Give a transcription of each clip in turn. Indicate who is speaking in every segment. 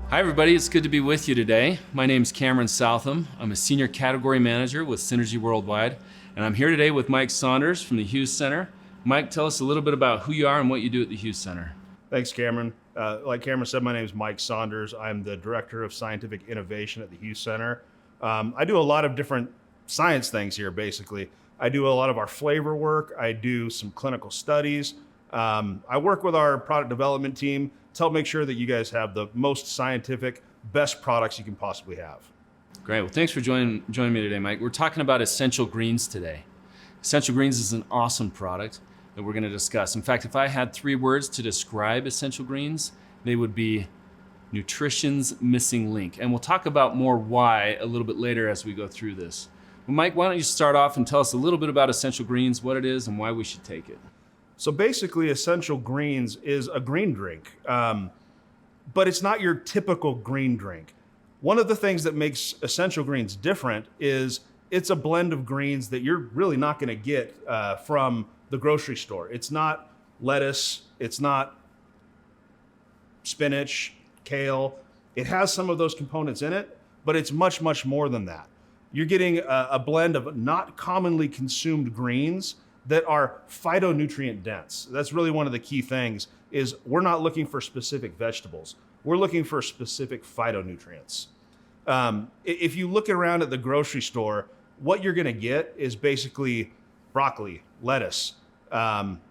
Speaker 1: Hi everybody, it's good to be with you today. My name is Cameron Southam. I'm a Senior Category Manager with Synergy Worldwide, and I'm here today with Mike Saunders from the Hughes Center. Mike, tell us a little bit about who you are and what you do at the Hughes Center.
Speaker 2: Thanks, Cameron. Like Cameron said, my name is Mike Saunders. I'm the Director of Scientific Innovation at the Hughes Center. I do a lot of different science things here, basically. I do a lot of our flavor work. I do some clinical studies. I work with our product development team to help make sure that you guys have the most scientific, best products you can possibly have.
Speaker 1: Great. Well, thanks for joining me today, Mike. We're talking about Essential Greens today. Essential Greens is an awesome product that we're going to discuss. In fact, if I had 3 words to describe Essential Greens, they would be nutrition's missing link. And we'll talk about more why a little bit later as we go through this. Well, Mike, why don't you start off and tell us a little bit about Essential Greens, what it is, and why we should take it.
Speaker 2: So basically, Essential Greens is a green drink, but it's not your typical green drink. One of the things that makes Essential Greens different is it's a blend of greens that you're really not going to get from the grocery store. It's not lettuce, it's not spinach, kale. It has some of those components in it, but it's much, much more than that. You're getting a blend of not commonly consumed greens that are phytonutrient dense. That's really one of the key things is we're not looking for specific vegetables. We're looking for specific phytonutrients. If you look around at the grocery store, what you're gonna get is basically broccoli, lettuce,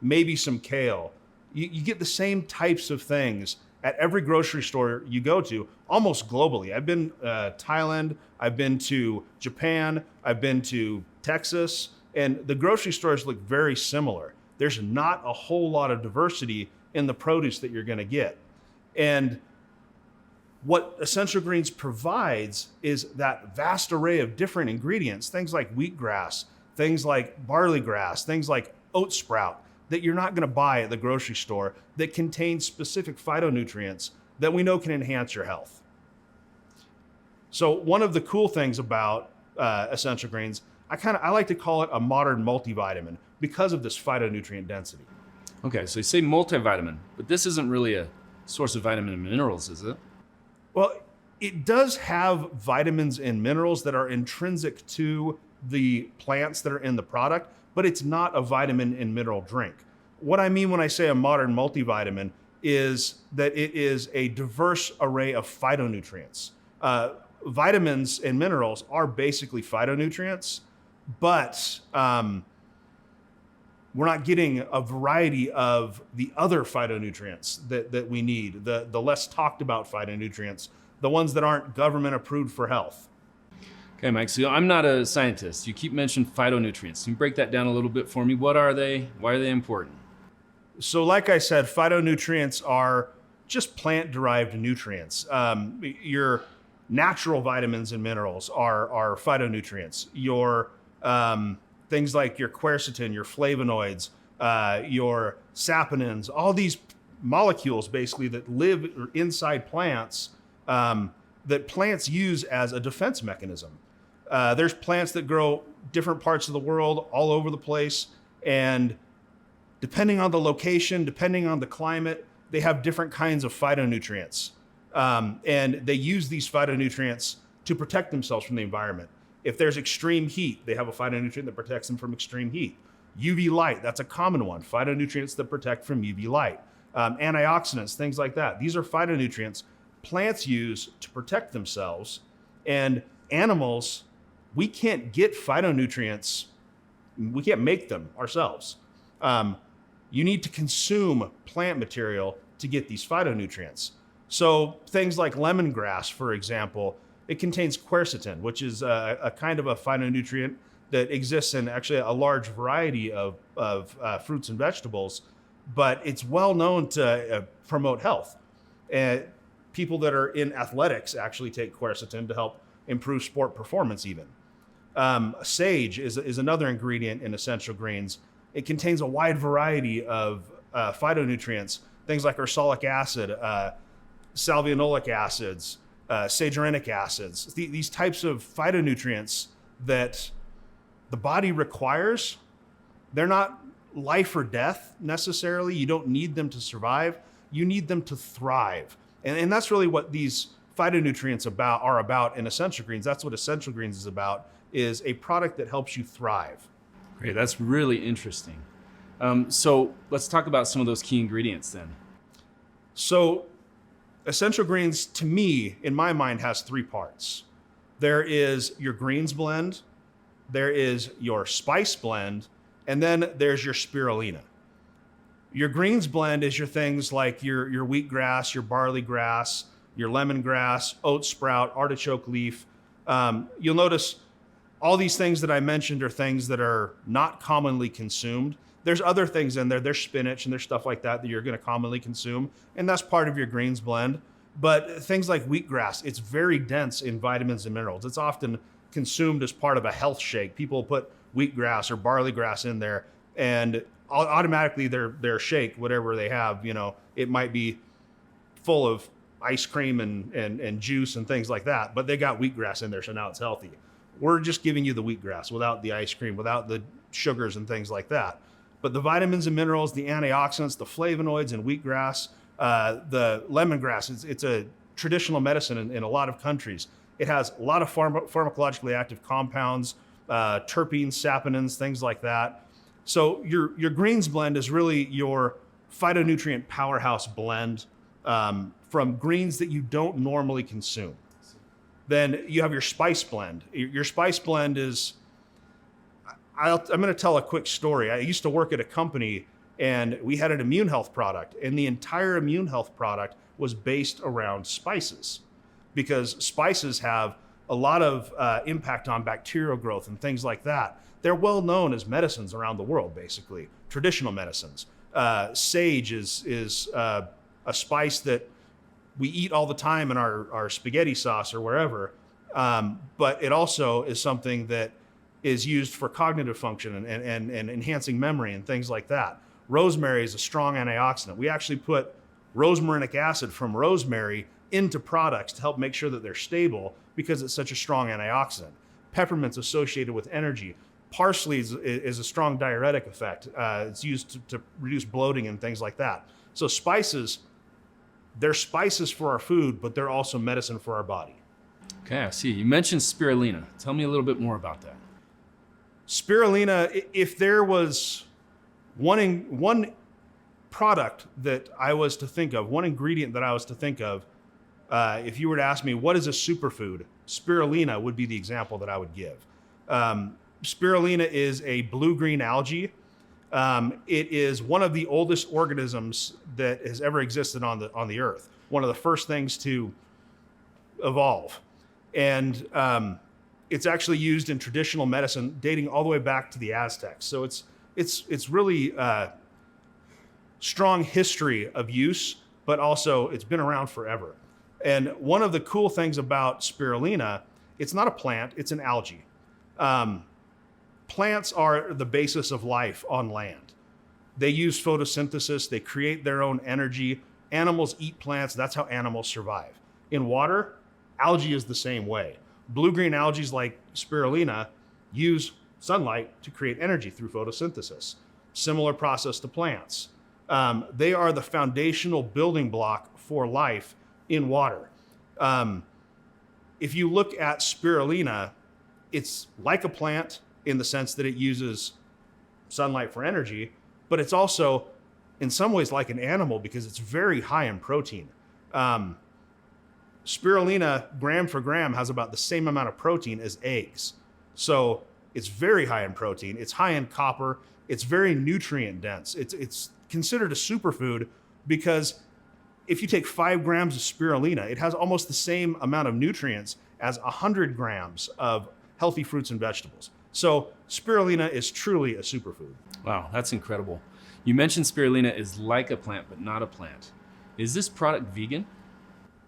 Speaker 2: maybe some kale. You get the same types of things at every grocery store you go to, almost globally. I've been Thailand, I've been to Japan, I've been to Texas, and the grocery stores look very similar. There's not a whole lot of diversity in the produce that you're gonna get. And what Essential Greens provides is that vast array of different ingredients, things like wheatgrass, things like barley grass, things like oat sprout, that you're not gonna buy at the grocery store that contain specific phytonutrients that we know can enhance your health. So one of the cool things about Essential Greens, I like to call it a modern multivitamin because of this phytonutrient density.
Speaker 1: Okay, so you say multivitamin, but this isn't really a source of vitamin and minerals, is it?
Speaker 2: Well, it does have vitamins and minerals that are intrinsic to the plants that are in the product, but it's not a vitamin and mineral drink. What I mean when I say a modern multivitamin is that it is a diverse array of phytonutrients. Vitamins and minerals are basically phytonutrients, but we're not getting a variety of the other phytonutrients that we need, the less talked about phytonutrients, the ones that aren't government approved for health.
Speaker 1: Okay, Mike, so I'm not a scientist. You keep mentioning phytonutrients. Can you break that down a little bit for me? What are they? Why are they important?
Speaker 2: So like I said, phytonutrients are just plant-derived nutrients. Your natural vitamins and minerals are phytonutrients. Your things like your quercetin, your flavonoids, your saponins, all these molecules basically that live inside plants that plants use as a defense mechanism. There's plants that grow different parts of the world, all over the place, and depending on the location, depending on the climate, they have different kinds of phytonutrients. And they use these phytonutrients to protect themselves from the environment. If there's extreme heat, they have a phytonutrient that protects them from extreme heat. UV light, that's a common one. Phytonutrients that protect from UV light. Antioxidants, things like that. These are phytonutrients plants use to protect themselves. And animals, we can't get phytonutrients, we can't make them ourselves. You need to consume plant material to get these phytonutrients. So things like lemongrass, for example, it contains quercetin, which is a kind of a phytonutrient that exists in actually a large variety of fruits and vegetables, but it's well known to promote health. People that are in athletics actually take quercetin to help improve sport performance even. Sage is another ingredient in Essential Greens. It contains a wide variety of phytonutrients, things like ursolic acid, salvionolic acids, sagharinic acids, these types of phytonutrients that the body requires. They're not life or death necessarily. You don't need them to survive. You need them to thrive. And that's really what these phytonutrients are about in essential greens. That's what essential greens is about, is a product that helps you thrive.
Speaker 1: Great, that's really interesting. So let's talk about some of those key ingredients then.
Speaker 2: So essential greens, to me, in my mind, has three parts. There is your greens blend, there is your spice blend, and then there's your spirulina. Your greens blend is your things like your wheatgrass, your barley grass, your lemongrass, oat sprout, artichoke leaf. You'll notice all these things that I mentioned are things that are not commonly consumed. There's other things in there. There's spinach and there's stuff like that that you're going to commonly consume, and that's part of your greens blend. But things like wheatgrass, it's very dense in vitamins and minerals. It's often consumed as part of a health shake. People put wheatgrass or barley grass in there, and automatically their shake, whatever they have, it might be full of ice cream and juice and things like that, but they got wheatgrass in there, so now it's healthy. We're just giving you the wheatgrass without the ice cream, without the sugars and things like that. But the vitamins and minerals, the antioxidants, the flavonoids in wheatgrass, the lemongrass, it's a traditional medicine in a lot of countries. It has a lot of pharmacologically active compounds, terpenes, saponins, things like that. So your greens blend is really your phytonutrient powerhouse blend from greens that you don't normally consume. Then you have your spice blend. Your spice blend is, I'm going to tell a quick story. I used to work at a company and we had an immune health product, and the entire immune health product was based around spices, because spices have a lot of impact on bacterial growth and things like that. They're well known as medicines around the world, basically, traditional medicines. Sage is a spice that we eat all the time in our spaghetti sauce or wherever, but it also is something that is used for cognitive function and enhancing memory and things like that. Rosemary is a strong antioxidant. We actually put rosmarinic acid from rosemary into products to help make sure that they're stable because it's such a strong antioxidant. Peppermint's associated with energy. Parsley is a strong diuretic effect. It's used to reduce bloating and things like that. So spices, they're spices for our food, but they're also medicine for our body.
Speaker 1: Okay, I see. You mentioned spirulina. Tell me a little bit more about that.
Speaker 2: Spirulina, if there was one product that I was to think of, one ingredient that I was to think of, if you were to ask me what is a superfood, spirulina would be the example that I would give. Spirulina is a blue-green algae. It is one of the oldest organisms that has ever existed on the earth. One of the first things to evolve, and it's actually used in traditional medicine dating all the way back to the Aztecs. So it's really strong history of use, but also it's been around forever. And one of the cool things about spirulina, it's not a plant, it's an algae. Plants are the basis of life on land. They use photosynthesis, they create their own energy. Animals eat plants, that's how animals survive. In water, algae is the same way. Blue-green algae like spirulina use sunlight to create energy through photosynthesis. Similar process to plants. They are the foundational building block for life in water. If you look at spirulina, it's like a plant in the sense that it uses sunlight for energy, but it's also in some ways like an animal because it's very high in protein. Spirulina, gram for gram, has about the same amount of protein as eggs. So it's very high in protein. It's high in copper. It's very nutrient dense. It's considered a superfood because if you take 5 grams of spirulina, it has almost the same amount of nutrients as 100 grams of healthy fruits and vegetables. So spirulina is truly a superfood.
Speaker 1: Wow, that's incredible. You mentioned spirulina is like a plant, but not a plant. Is this product vegan?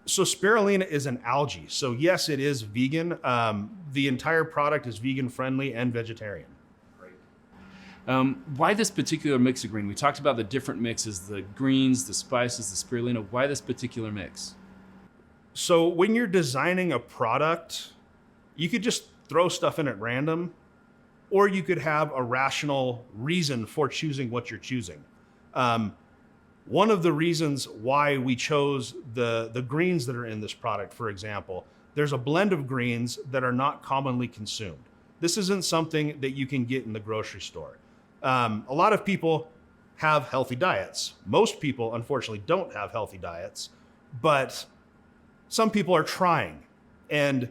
Speaker 2: So spirulina is an algae. So yes, it is vegan. The entire product is vegan friendly and vegetarian.
Speaker 1: Why this particular mix of green? We talked about the different mixes, the greens, the spices, the spirulina. Why this particular mix?
Speaker 2: So when you're designing a product, you could just throw stuff in at random, or you could have a rational reason for choosing what you're choosing. One of the reasons why we chose the greens that are in this product, for example, there's a blend of greens that are not commonly consumed. This isn't something that you can get in the grocery store. A lot of people have healthy diets. Most people, unfortunately, don't have healthy diets, but some people are trying. And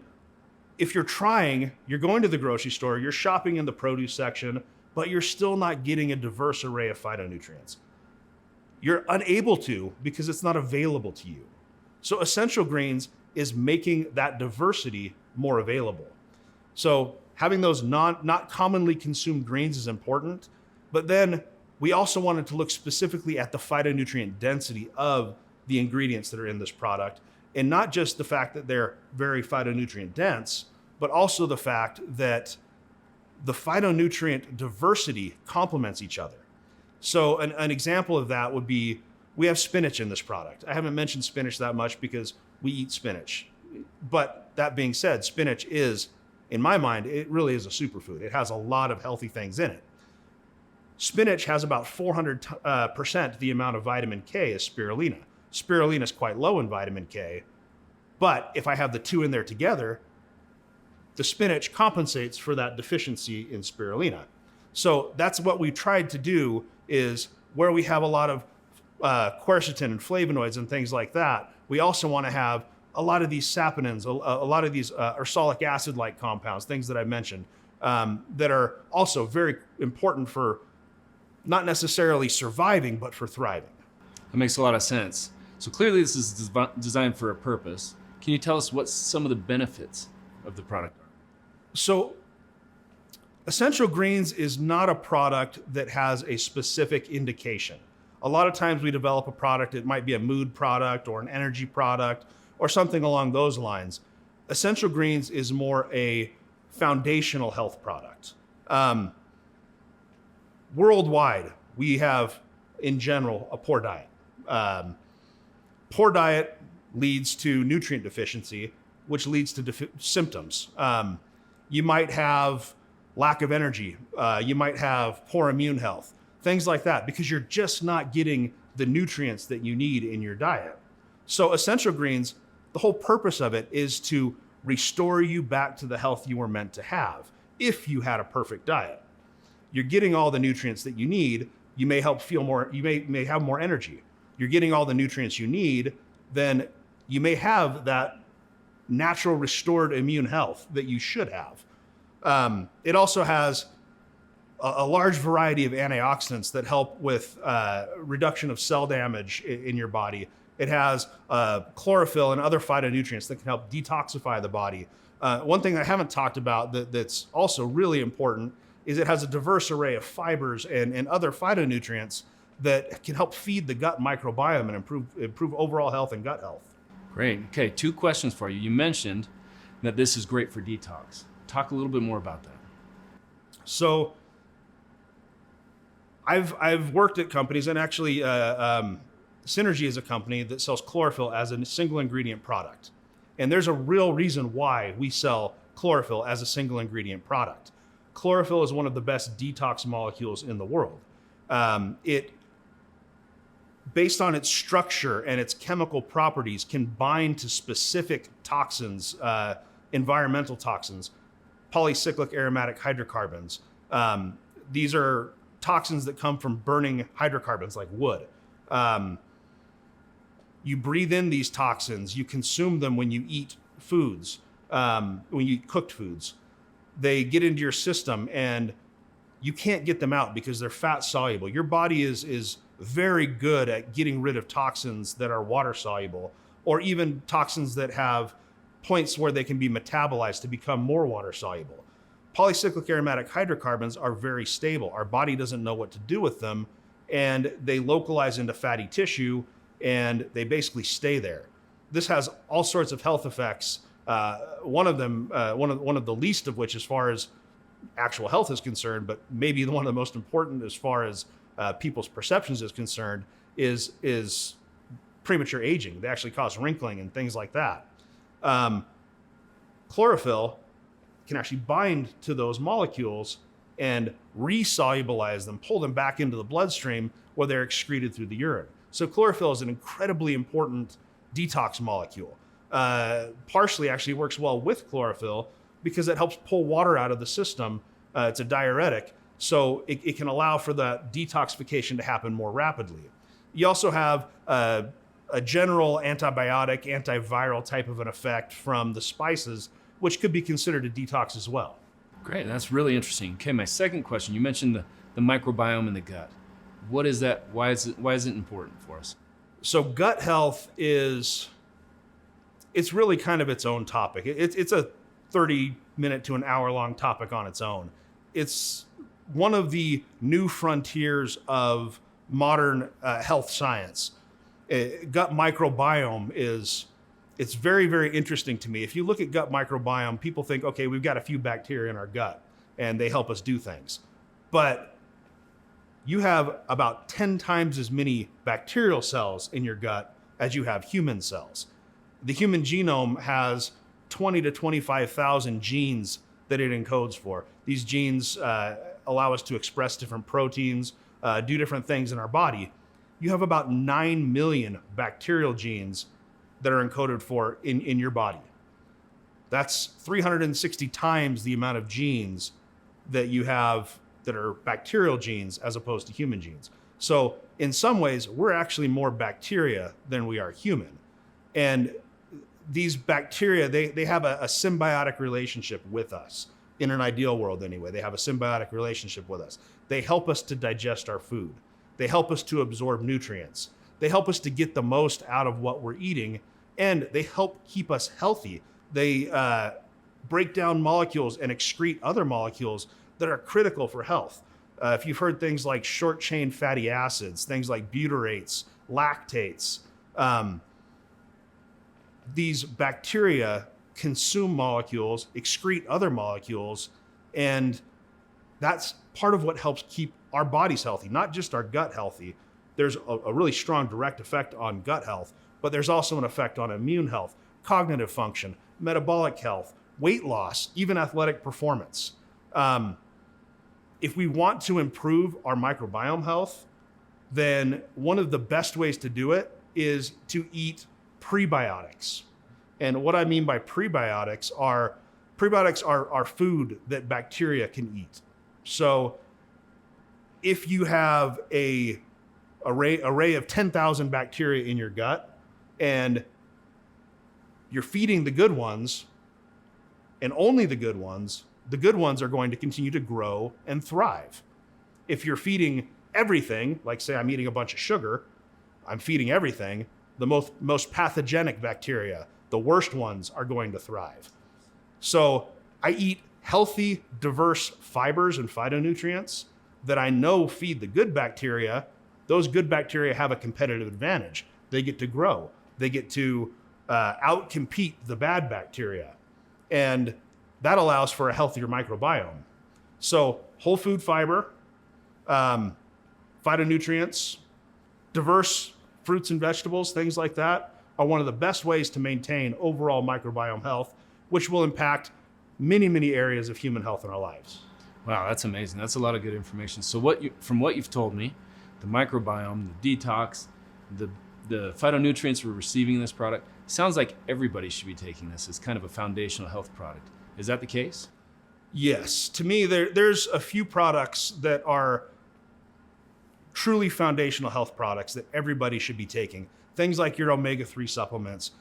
Speaker 2: if you're trying, you're going to the grocery store, you're shopping in the produce section, but you're still not getting a diverse array of phytonutrients. You're unable to because it's not available to you. So Essential Greens is making that diversity more available. So having those not commonly consumed greens is important, but then we also wanted to look specifically at the phytonutrient density of the ingredients that are in this product, and not just the fact that they're very phytonutrient dense, but also the fact that the phytonutrient diversity complements each other. So an example of that would be, we have spinach in this product. I haven't mentioned spinach that much because we eat spinach. But that being said, spinach is, in my mind, it really is a superfood. It has a lot of healthy things in it. Spinach has about 400% the amount of vitamin K as spirulina. Spirulina is quite low in vitamin K, but if I have the two in there together, the spinach compensates for that deficiency in spirulina. So that's what we tried to do, is where we have a lot of quercetin and flavonoids and things like that, we also want to have a lot of these saponins, a lot of these ursolic acid-like compounds, things that I mentioned, that are also very important for not necessarily surviving, but for thriving.
Speaker 1: That makes a lot of sense. So clearly this is designed for a purpose. Can you tell us what some of the benefits of the product are?
Speaker 2: So Essential Greens is not a product that has a specific indication. A lot of times we develop a product, it might be a mood product or an energy product or something along those lines. Essential Greens is more a foundational health product. Worldwide, we have, in general, a poor diet. Poor diet leads to nutrient deficiency, which leads to symptoms. You might have lack of energy. You might have poor immune health, things like that, because you're just not getting the nutrients that you need in your diet. So Essential Greens, the whole purpose of it is to restore you back to the health you were meant to have if you had a perfect diet. You're getting all the nutrients that you need. You may help feel more, you may have more energy. You're getting all the nutrients you need, then you may have that natural restored immune health that you should have. It also has a large variety of antioxidants that help with reduction of cell damage in your body. It has chlorophyll and other phytonutrients that can help detoxify the body. One thing I haven't talked about that's also really important is it has a diverse array of fibers and other phytonutrients that can help feed the gut microbiome and improve overall health and gut health.
Speaker 1: Great. Okay, 2 questions for you. You mentioned that this is great for detox. Talk a little bit more about that.
Speaker 2: So I've worked at companies, and actually Synergy is a company that sells chlorophyll as a single ingredient product. And there's a real reason why we sell chlorophyll as a single ingredient product. Chlorophyll is one of the best detox molecules in the world. It, based on its structure and its chemical properties, can bind to specific toxins, environmental toxins, polycyclic aromatic hydrocarbons. These are toxins that come from burning hydrocarbons like wood. You breathe in these toxins, you consume them when you eat foods, when you eat cooked foods. They get into your system and you can't get them out because they're fat soluble. Your body is very good at getting rid of toxins that are water soluble, or even toxins that have points where they can be metabolized to become more water soluble. Polycyclic aromatic hydrocarbons are very stable. Our body doesn't know what to do with them, and they localize into fatty tissue and they basically stay there. This has all sorts of health effects. One of them, one of the least of which, as far as actual health is concerned, but maybe one of the most important as far as people's perceptions is concerned, is premature aging. They actually cause wrinkling and things like that. Chlorophyll can actually bind to those molecules and resolubilize them, pull them back into the bloodstream where they're excreted through the urine. So chlorophyll is an incredibly important detox molecule. Partially actually works well with chlorophyll because it helps pull water out of the system. It's a diuretic, so it can allow for the detoxification to happen more rapidly. You also have a general antibiotic, antiviral type of an effect from the spices, which could be considered a detox as well.
Speaker 1: Great, that's really interesting. Okay, my second question, you mentioned the microbiome in the gut. What is that? Why is it important for us?
Speaker 2: So gut health it's really kind of its own topic. It's a 30-minute to an hour-long topic on its own. It's one of the new frontiers of modern health science. Gut microbiome it's very, very interesting to me. If you look at gut microbiome, people think, okay, we've got a few bacteria in our gut and they help us do things. But you have about 10 times as many bacterial cells in your gut as you have human cells. The human genome has 20 to 25,000 genes that it encodes for. These genes allow us to express different proteins, do different things in our body. You have about 9 million bacterial genes that are encoded for in your body. That's 360 times the amount of genes that you have that are bacterial genes as opposed to human genes. So in some ways, we're actually more bacteria than we are human. And these bacteria, they have a symbiotic relationship with us. In an ideal world anyway, they have a symbiotic relationship with us. They help us to digest our food. They help us to absorb nutrients. They help us to get the most out of what we're eating, and they help keep us healthy. They break down molecules and excrete other molecules that are critical for health. If you've heard things like short-chain fatty acids, things like butyrates, lactates, these bacteria consume molecules, excrete other molecules, and that's part of what helps keep our bodies healthy, not just our gut healthy. There's a really strong direct effect on gut health, but there's also an effect on immune health, cognitive function, metabolic health, weight loss, even athletic performance. If we want to improve our microbiome health, then one of the best ways to do it is to eat prebiotics. And what I mean by prebiotics are food that bacteria can eat. So if you have a array of 10,000 bacteria in your gut and you're feeding the good ones and only the good ones are going to continue to grow and thrive. If you're feeding everything, like say I'm eating a bunch of sugar, I'm feeding everything, the most pathogenic bacteria, the worst ones are going to thrive. So I eat healthy, diverse fibers and phytonutrients that I know feed the good bacteria. Those good bacteria have a competitive advantage. They get to grow. They get to outcompete the bad bacteria. And that allows for a healthier microbiome. So whole food fiber, phytonutrients, diverse fruits and vegetables, things like that are one of the best ways to maintain overall microbiome health, which will impact many, many areas of human health in our lives.
Speaker 1: Wow, that's amazing. That's a lot of good information. So from what you've told me, the microbiome, the detox, the phytonutrients we're receiving in this product, sounds like everybody should be taking this as kind of a foundational health product. Is that the case?
Speaker 2: Yes. To me, there's a few products that are truly foundational health products that everybody should be taking. Things like your omega-3 supplements,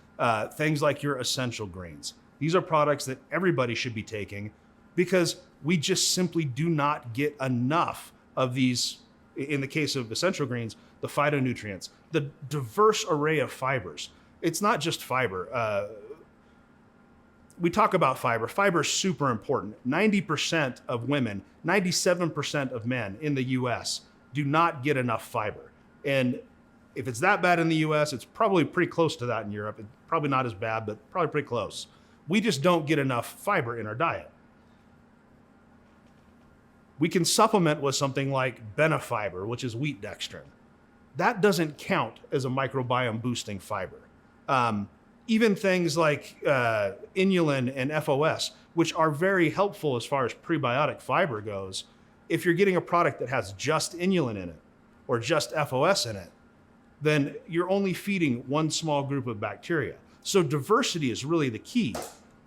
Speaker 2: things like your essential greens. These are products that everybody should be taking because we just simply do not get enough of these, in the case of essential greens, the phytonutrients, the diverse array of fibers. It's not just fiber. We talk about fiber. Fiber is super important. 90% of women, 97% of men in the US do not get enough fiber. And if it's that bad in the US, it's probably pretty close to that in Europe. It's probably not as bad, but probably pretty close. We just don't get enough fiber in our diet. We can supplement with something like Benefiber, which is wheat dextrin. That doesn't count as a microbiome boosting fiber. Even things like inulin and FOS, which are very helpful as far as prebiotic fiber goes, if you're getting a product that has just inulin in it or just FOS in it, then you're only feeding one small group of bacteria. So diversity is really the key.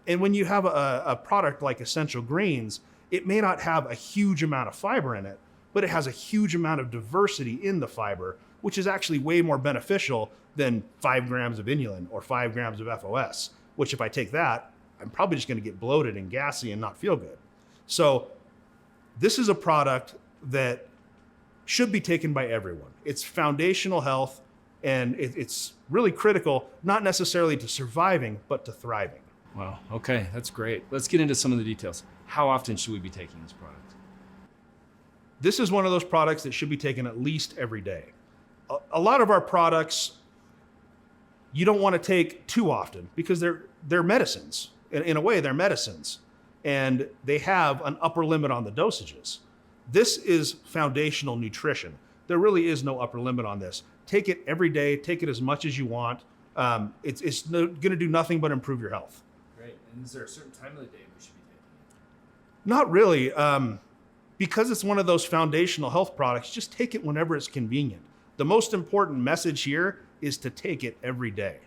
Speaker 2: And when you have a product like Essential Greens, it may not have a huge amount of fiber in it, but it has a huge amount of diversity in the fiber, which is actually way more beneficial than 5 grams of inulin or 5 grams of FOS, which if I take that, I'm probably just gonna get bloated and gassy and not feel good. So this is a product that should be taken by everyone. It's foundational health, and it's really critical, not necessarily to surviving, but to thriving.
Speaker 1: Wow. Okay, that's great. Let's get into some of the details. How often should we be taking this product?
Speaker 2: This is one of those products that should be taken at least every day. A lot of our products, you don't want to take too often because they're medicines. In a way, they're medicines, and they have an upper limit on the dosages. This is foundational nutrition. There really is no upper limit on this. Take it every day, take it as much as you want. It's going to do nothing but improve your health.
Speaker 1: Great. And is there a certain time of the day we should be taking it?
Speaker 2: Not really. Because it's one of those foundational health products, just take it whenever it's convenient. The most important message here is to take it every day.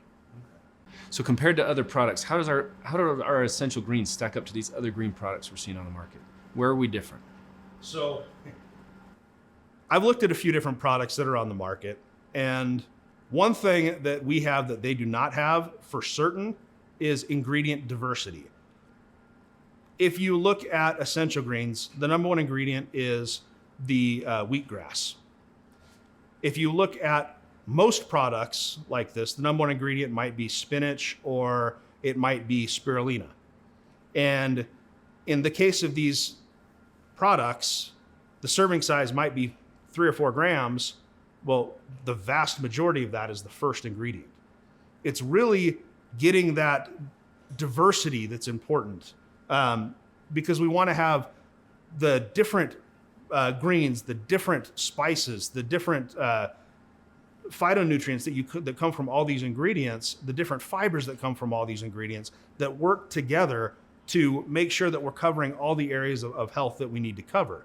Speaker 1: So compared to other products, how do our Essential Greens stack up to these other green products we're seeing on the market? Where are we different?
Speaker 2: So I've looked at a few different products that are on the market, and one thing that we have that they do not have for certain is ingredient diversity. If you look at Essential Greens, the number one ingredient is the wheatgrass. If you look at most products like this, the number one ingredient might be spinach or it might be spirulina. And in the case of these products, the serving size might be 3 or 4 grams. Well, the vast majority of that is the first ingredient. It's really getting that diversity that's important, because we want to have the different greens, the different spices, the different phytonutrients that come from all these ingredients, the different fibers that come from all these ingredients that work together to make sure that we're covering all the areas of health that we need to cover.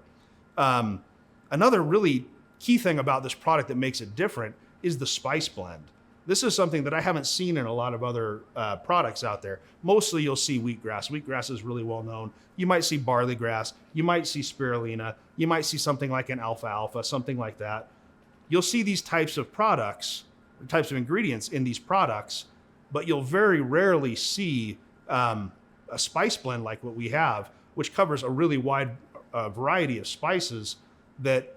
Speaker 2: Another really key thing about this product that makes it different is the spice blend. This is something that I haven't seen in a lot of other products out there. Mostly you'll see wheatgrass. Wheatgrass is really well known. You might see barley grass. You might see spirulina. You might see something like an alfalfa, something like that. You'll see these types of products, types of ingredients in these products, but you'll very rarely see a spice blend like what we have, which covers a really wide variety of spices that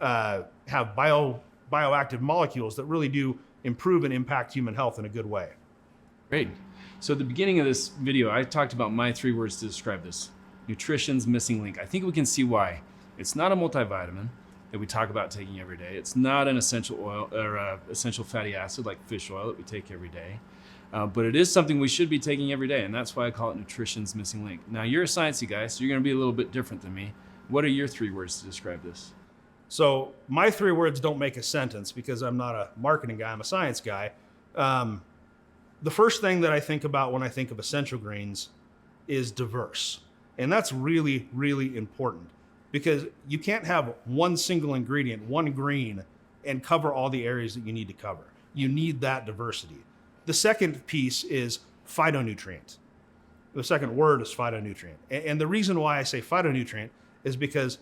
Speaker 2: have bioactive molecules that really do improve and impact human health in a good way.
Speaker 1: Great. So at the beginning of this video, I talked about my 3 words to describe this: nutrition's missing link. I think we can see why. It's not a multivitamin that we talk about taking every day. It's not an essential oil or essential fatty acid like fish oil that we take every day. But it is something we should be taking every day, and that's why I call it nutrition's missing link. Now, you're a sciencey guy, so you're going to be a little bit different than me. What are your 3 words to describe this?
Speaker 2: So my 3 words don't make a sentence because I'm not a marketing guy, I'm a science guy. The first thing that I think about when I think of Essential Greens is diverse. And that's really, really important because you can't have one single ingredient, one green, and cover all the areas that you need to cover. You need that diversity. The second piece is phytonutrient. The second word is phytonutrient. And the reason why I say phytonutrient is because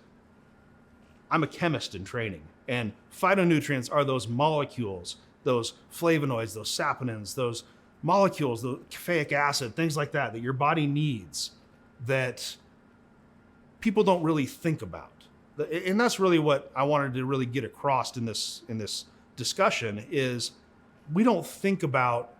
Speaker 2: I'm a chemist in training, and phytonutrients are those molecules, those flavonoids, those saponins, those molecules, the caffeic acid, things like that, that your body needs that people don't really think about. And that's really what I wanted to really get across in this discussion is we don't think about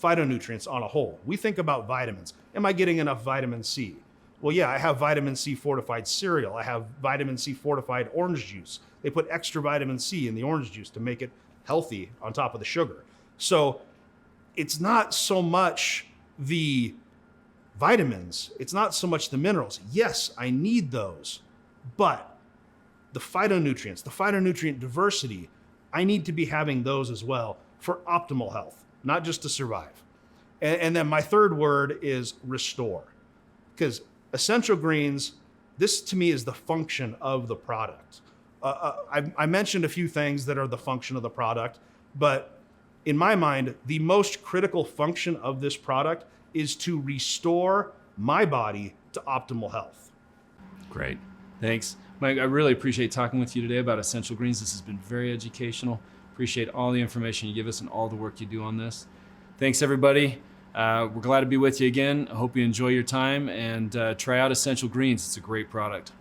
Speaker 2: phytonutrients on a whole. We think about vitamins. Am I getting enough vitamin C? Well, yeah, I have vitamin C fortified cereal. I have vitamin C fortified orange juice. They put extra vitamin C in the orange juice to make it healthy on top of the sugar. So it's not so much the vitamins. It's not so much the minerals. Yes, I need those, but the phytonutrients, the phytonutrient diversity, I need to be having those as well for optimal health, not just to survive. And then my 3rd word is restore, because Essential Greens, this to me is the function of the product. I mentioned a few things that are the function of the product, but in my mind, the most critical function of this product is to restore my body to optimal health.
Speaker 1: Great. Thanks. Mike, I really appreciate talking with you today about essential greens. This has been very educational. Appreciate all the information you give us and all the work you do on this. Thanks, everybody. We're glad to be with you again. I hope you enjoy your time and try out Essential Greens. It's a great product.